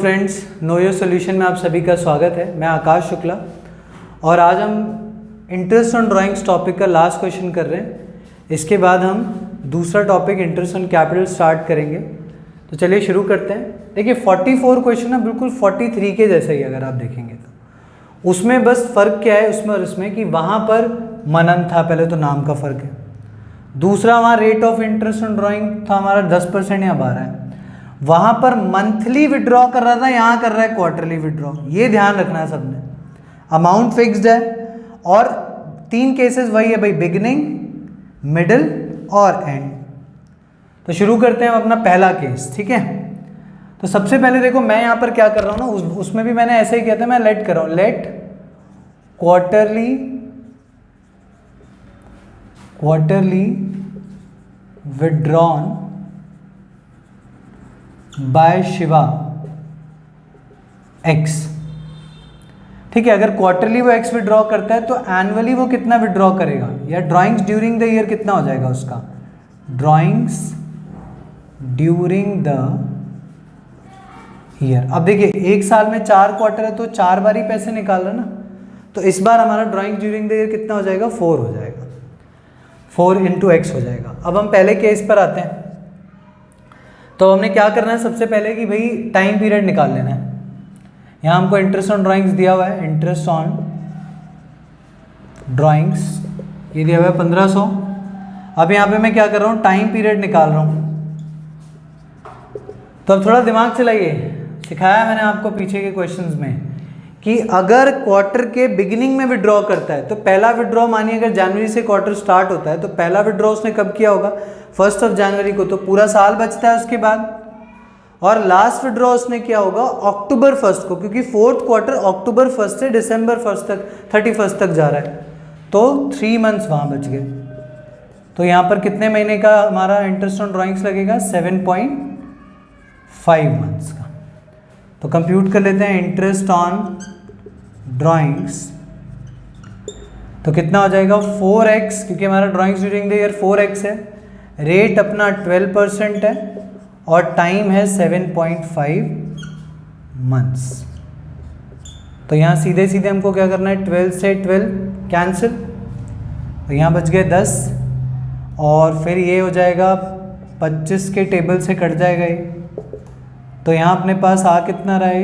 Friends, know your solution में आप सभी का स्वागत है। मैं आकाश शुक्ला और आज हम इंटरेस्ट ऑन ड्राइंग्स टॉपिक का लास्ट क्वेश्चन कर रहे हैं। इसके बाद हम दूसरा topic interest on capital start करेंगे। तो चलिए शुरू करते हैं। देखिए 44 क्वेश्चन है बिल्कुल 43 के जैसा ही अगर आप देखेंगे तो उसमें बस फ़र्क क्या है उसमें और इसमें कि वहाँ पर मनन था, पहले तो नाम का फ़र्क है। दूसरा वहाँ rate of interest on drawing था हमारा 10% या 12 है। वहाँ पर मंथली विड्रॉ कर रहा था, यहाँ कर रहा है क्वार्टरली विड्रॉ। ये ध्यान रखना है सबने। अमाउंट फिक्स्ड है और 3 केसेस वही है भाई, बिगिनिंग, मिडिल और एंड। तो शुरू करते हैं हम अपना पहला केस, ठीक है। तो सबसे पहले देखो मैं यहाँ पर क्या कर रहा हूँ ना, उसमें भी मैंने ऐसे ही किया था, मैं लेट कर रहा हूँ, late quarterly withdrawn by Shiva X. ठीक है, अगर क्वार्टरली वो एक्स विड्रॉ करता है तो एनुअली वो कितना विड्रॉ करेगा, या ड्राइंग्स ड्यूरिंग द ईयर कितना हो जाएगा उसका, ड्राइंग्स ड्यूरिंग द ईयर। अब देखिए एक साल में 4 क्वार्टर है तो 4 बार ही पैसे निकाल रहा ना, तो इस बार हमारा ड्राइंग ड्यूरिंग द ईयर कितना हो जाएगा, 4 हो जाएगा, 4 इंटू एक्स हो जाएगा। अब हम पहले केस पर आते हैं। तो हमने क्या करना है सबसे पहले कि भाई टाइम पीरियड निकाल लेना है। यहाँ हमको इंटरेस्ट ऑन ड्राइंग्स दिया हुआ है, इंटरेस्ट ऑन ड्राइंग्स ये दिया हुआ है 1500। अब यहाँ पे मैं क्या कर रहा हूँ, टाइम पीरियड निकाल रहा हूँ। तो अब थोड़ा दिमाग चलाइए, सिखाया मैंने आपको पीछे के क्वेश्चंस में कि अगर क्वार्टर के बिगिनिंग में विड्रॉ करता है तो पहला विड्रॉ मानिए अगर जनवरी से क्वार्टर स्टार्ट होता है तो पहला विड्रॉ उसने कब किया होगा, 1 जनवरी को, तो पूरा साल बचता है उसके बाद। और लास्ट विड्रॉ उसने किया होगा अक्टूबर 1 को, क्योंकि 4th क्वार्टर अक्टूबर 1 से दिसंबर 1 तक 31 तक जा रहा है, तो 3 मंथ्स वहाँ बच गए। तो यहाँ पर कितने महीने का हमारा इंटरेस्ट ऑन ड्राइंग्स लगेगा, 7.5 मंथ्स का। तो कंप्यूट कर लेते हैं इंटरेस्ट ऑन ड्राइंग्स, तो कितना हो जाएगा 4x, क्योंकि हमारा drawings during the year 4x है, रेट अपना 12% है और टाइम है 7.5 मंथ्स। तो यहाँ सीधे सीधे हमको क्या करना है, 12 से 12 कैंसिल, तो यहाँ बच गए 10 और फिर ये हो जाएगा 25 के टेबल से कट जाएगा ये, तो यहाँ अपने पास आ कितना रहा है,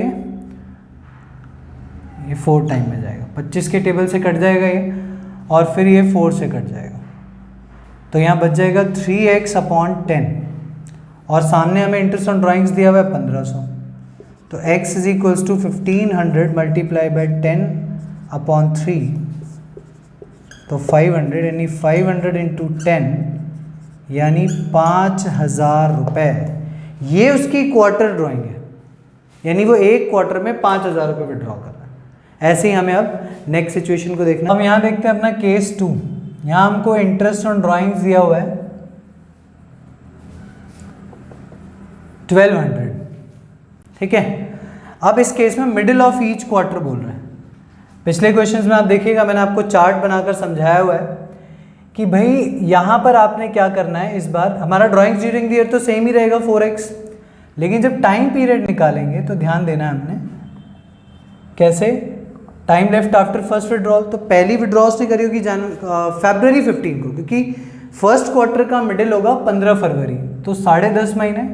ये 4 टाइम में जाएगा, 25 के टेबल से कट जाएगा ये और फिर ये 4 से कट जाएगा, तो यहाँ बच जाएगा 3x/10 और सामने हमें इंटरेस्ट ऑन ड्राइंग्स दिया हुआ है 1500, तो x is equals to 1500 multiply by 10/3, तो 500 यानी 500 इंटू 10 यानी 5000 रुपये। ये उसकी क्वार्टर ड्राइंग है, यानी वो एक क्वार्टर में 5000 रुपये विड्रॉ कर रहा है। ऐसे ही हमें अब नेक्स्ट सिचुएशन को देखना। हम यहाँ देखते हैं अपना केस 2। यहाँ हमको इंटरेस्ट ऑन ड्राइंग्स दिया हुआ है 1200, ठीक है। अब इस केस में मिडिल ऑफ ईच क्वार्टर बोल रहे हैं। पिछले क्वेश्चंस में आप देखिएगा मैंने आपको चार्ट बनाकर समझाया हुआ है कि भाई यहाँ पर आपने क्या करना है, इस बार हमारा ड्राइंग्स ड्यूरिंग द ईयर तो सेम ही रहेगा 4x, लेकिन जब टाइम पीरियड निकालेंगे तो ध्यान देना है हमने कैसे, time left after first withdrawal, तो पहली विड्रॉ उसने करी होगी फरवरी 15 को, क्योंकि फर्स्ट क्वार्टर का मिडिल होगा 15 फरवरी, तो 10.5 महीने,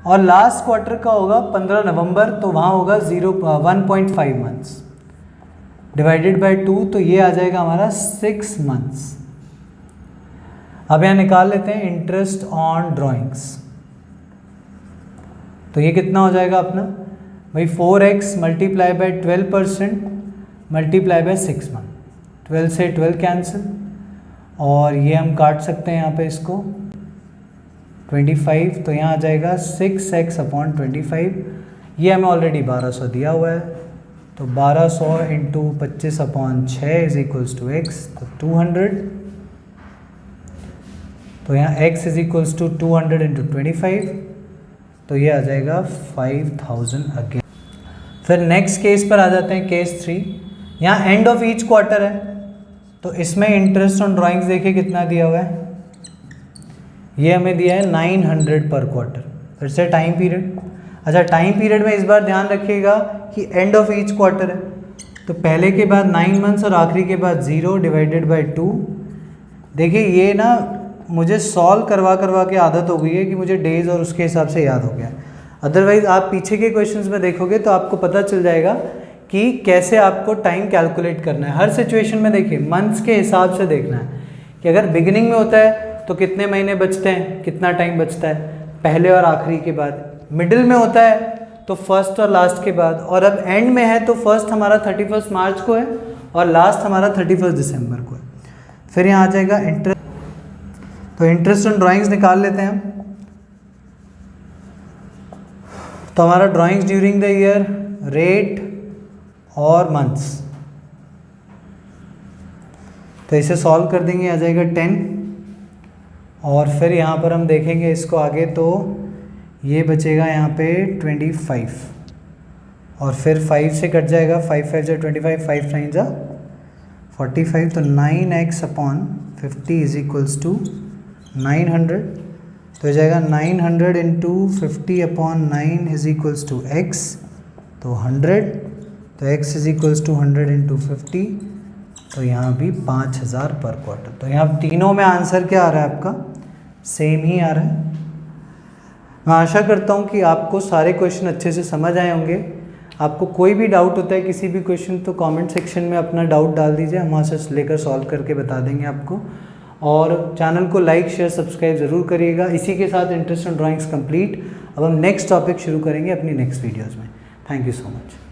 और लास्ट क्वार्टर का होगा 15 नवंबर, तो वहाँ होगा 1.5 मंथ्स डिवाइडेड बाय 2, तो ये आ जाएगा हमारा 6 मंथ्स। अब यहाँ निकाल लेते हैं इंटरेस्ट ऑन ड्राइंग्स, तो ये कितना हो जाएगा अपना भाई 4x multiply by 12% multiply by 6 month, 12 से 12 कैंसिल, और ये हम काट सकते हैं यहाँ पे इसको 25, तो यहाँ आ जाएगा 6x/25, ये हमें ऑलरेडी 1200 दिया हुआ है, तो 1200 into 25/6 is equals to x, तो 200, तो यहाँ x is equals to 200 into 25, तो ये आ जाएगा 5000 अगेन। फिर नेक्स्ट केस पर आ जाते हैं, केस 3। यहाँ एंड ऑफ ईच क्वार्टर है, तो इसमें इंटरेस्ट ऑन ड्राइंग्स देखिए कितना दिया हुआ है, ये हमें दिया है 900 पर क्वार्टर। फिर से टाइम पीरियड, अच्छा, टाइम पीरियड में इस बार ध्यान रखिएगा कि एंड ऑफ ईच क्वार्टर है, तो पहले के बाद 9 मंथ्स और आखिरी के बाद 0 डिवाइडेड बाय 2। देखिए ये ना मुझे सॉल्व करवा करवा के आदत हो गई है कि मुझे डेज और उसके हिसाब से याद हो गया। अदरवाइज आप पीछे के क्वेश्चंस में देखोगे तो आपको पता चल जाएगा कि कैसे आपको टाइम कैलकुलेट करना है। हर सिचुएशन में देखिए मंथ्स के हिसाब से देखना है कि अगर बिगिनिंग में होता है तो कितने महीने बचते हैं, कितना टाइम बचता है पहले और आखिरी के बाद, मिडिल में होता है तो फर्स्ट और लास्ट के बाद, और अब एंड में है तो फर्स्ट हमारा 31 मार्च को है और लास्ट हमारा 31 दिसंबर को है। फिर यहाँ आ जाएगा इंटरेस्ट, तो इंटरेस्ट ऑन ड्राइंग्स निकाल लेते हैं हम। तो हमारा drawings during the year, rate और मंथ्स, तो इसे सॉल्व कर देंगे, आ जाएगा 10। और फिर यहाँ पर हम देखेंगे इसको आगे, तो ये बचेगा यहाँ पे 25 और फिर 5 से कट जाएगा, 5 5 जा 25, 5 9 जा 45, तो 9x upon 50 is equals to 900। तो हो जाएगा 900 into 50 upon 9 is equals to x, तो 100, तो x is equals to 100 into 50, तो यहाँ भी 5000 पर क्वार्टर। तो यहाँ तीनों में आंसर क्या आ रहा है आपका, सेम ही आ रहा है। मैं आशा करता हूँ कि आपको सारे क्वेश्चन अच्छे से समझ आए होंगे। आपको कोई भी डाउट होता है किसी भी क्वेश्चन, तो कमेंट सेक्शन में अपना डाउट डाल दीजिए, हम वहाँ से लेकर सॉल्व करके बता देंगे आपको। और चैनल को लाइक शेयर सब्सक्राइब ज़रूर करिएगा। इसी के साथ इंटरेस्ट ऑन ड्राइंग्स कंप्लीट। अब हम नेक्स्ट टॉपिक शुरू करेंगे अपनी नेक्स्ट वीडियोज़ में। Thank you so much.